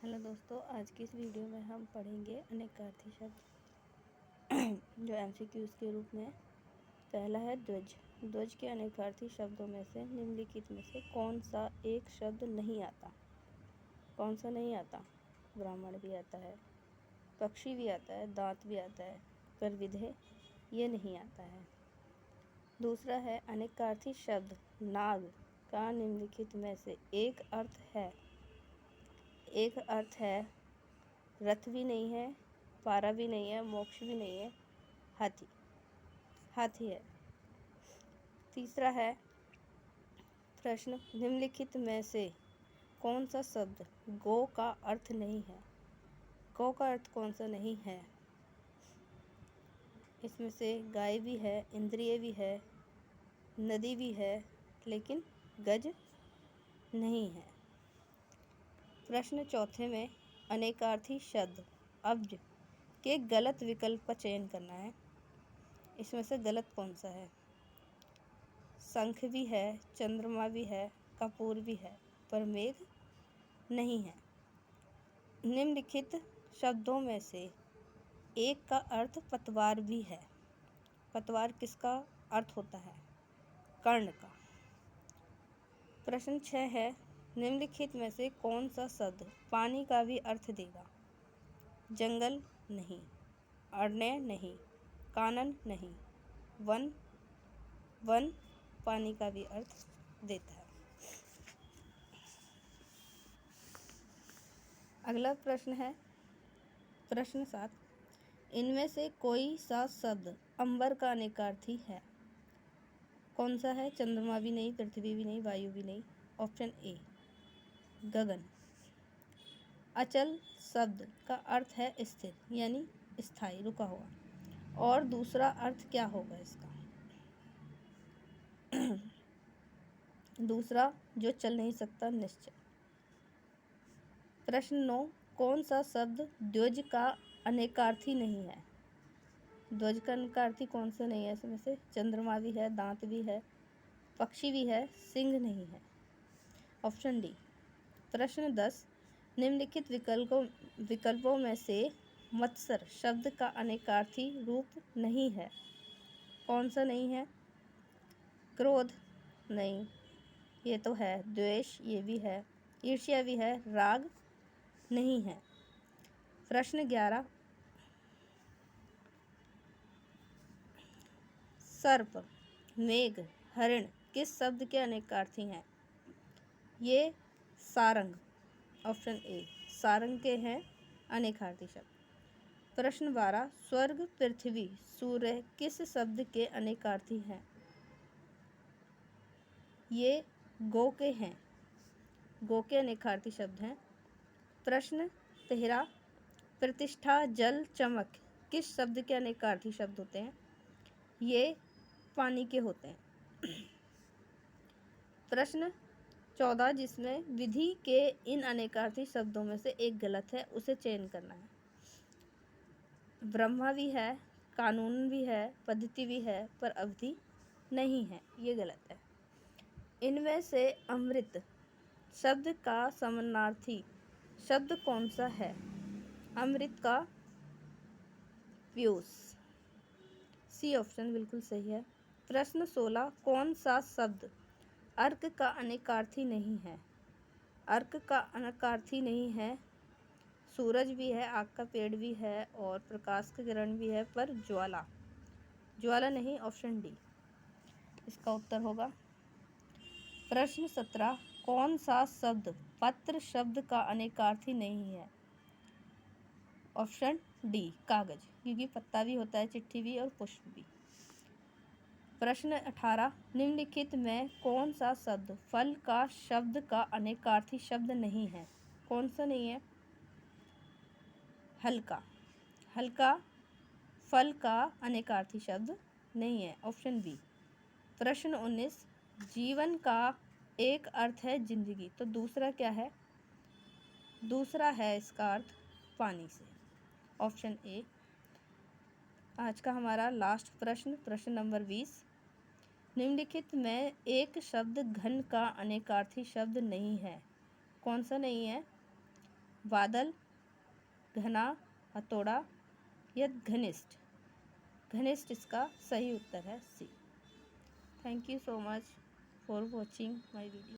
Hello दोस्तों, आज की इस वीडियो में हम पढ़ेंगे अनेकार्थी शब्द जो एमसीक्यूज़ के रूप में। पहला है ध्वज। ध्वज के अनेकार्थी शब्दों में से निम्नलिखित में से कौन सा एक शब्द नहीं आता? कौन सा नहीं आता? ब्राह्मण भी आता है, पक्षी भी आता है, दांत भी आता है, पर विधेय ये नहीं आता है। दूसरा है अनेकार्थी शब्द नाग का निम्नलिखित में से एक अर्थ है। एक अर्थ है रथ भी नहीं है, पारा भी नहीं है, मोक्ष भी नहीं है, हाथी। हाथी है। तीसरा है प्रश्न, निम्नलिखित में से कौन सा शब्द गो का अर्थ नहीं है? गौ का अर्थ कौन सा नहीं है? इसमें से गाय भी है, इंद्रिय भी है, नदी भी है, लेकिन गज नहीं है। प्रश्न चौथे में अनेकार्थी शब्द अब्ज के गलत विकल्प का चयन करना है। इसमें से गलत कौन सा है? शंख भी है, चंद्रमा भी है, कपूर भी है, पर मेघ नहीं है। निम्नलिखित शब्दों में से एक का अर्थ पतवार भी है। पतवार किसका अर्थ होता है? कर्ण का। प्रश्न 6 है, निम्नलिखित में से कौन सा शब्द पानी का भी अर्थ देगा? जंगल नहीं, अरण्य नहीं, कानन नहीं, वन। वन पानी का भी अर्थ देता है। अगला प्रश्न है प्रश्न 7, इनमें से कोई सा शब्द अंबर का अनेकार्थी है? कौन सा है? चंद्रमा भी नहीं, पृथ्वी भी नहीं, वायु भी नहीं। ऑप्शन ए गगन। अचल शब्द का अर्थ है स्थिर, यानी स्थायी, रुका हुआ। और दूसरा अर्थ क्या होगा इसका? दूसरा जो चल नहीं सकता, निश्चय। प्रश्न 9, कौन सा शब्द द्विज का अनेकार्थी नहीं है? ध्वज का अनेकार्थी कौन सा नहीं है? इसमें से चंद्रमा भी है, दांत भी है, पक्षी भी है, सिंह नहीं है। Option D. प्रश्न 10, निम्नलिखित विकल्पों में से मत्सर शब्द का अनेकार्थी रूप नहीं है। कौन सा नहीं है? क्रोध नहीं, ये तो है। द्वेष ये भी है, ईर्ष्या भी है, राग नहीं है। प्रश्न 11, सर्प, मेघ, हरिण किस शब्द के अनेकार्थी हैं? ये सारंग। ऑप्शन ए सारंग के हैं अनेकार्थी शब्द। प्रश्न 12, स्वर्ग, पृथ्वी, सूर्य किस शब्द के अनेकार्थी हैं? ये गो के हैं, गो के अनेकार्थी शब्द हैं। प्रश्न 13, प्रतिष्ठा, जल, चमक किस शब्द के अनेकार्थी शब्द होते हैं? ये पानी के होते हैं। प्रश्न 14, जिसमें विधि के इन अनेकार्थी शब्दों में से एक गलत है, उसे चयन करना है। ब्रह्मा भी है, कानून भी है, पद्धति भी है, पर अवधि नहीं है, ये गलत है। इनमें से अमृत शब्द का समानार्थी शब्द कौन सा है? अमृत का पीयूष। सी ऑप्शन बिल्कुल सही है। प्रश्न 16, कौन सा शब्द अर्क का अनेकार्थी नहीं है? अर्क का अनेकार्थी नहीं है। सूरज भी है, आग का पेड़ भी है, और प्रकाश का किरण भी है, पर ज्वाला। ज्वाला नहीं, ऑप्शन डी इसका उत्तर होगा। प्रश्न 17, कौन सा शब्द पत्र शब्द का अनेकार्थी नहीं है? ऑप्शन डी कागज, क्योंकि पत्ता भी होता है, चिट्ठी भी और पुष्प भी। प्रश्न 18, निम्नलिखित में कौन सा शब्द फल का शब्द का अनेकार्थी शब्द नहीं है? कौन सा नहीं है? हल्का। हल्का फल का अनेकार्थी शब्द नहीं है। Option B. प्रश्न 19, जीवन का एक अर्थ है जिंदगी, तो दूसरा क्या है? दूसरा है इसका अर्थ पानी से। Option A. आज का हमारा लास्ट प्रश्न, प्रश्न नंबर 20, निम्नलिखित में एक शब्द घन का अनेकार्थी शब्द नहीं है। कौन सा नहीं है? बादल, घना, हथौड़ा या घनिष्ठ। घनिष्ठ इसका सही उत्तर है C. Thank you so much for watching my video.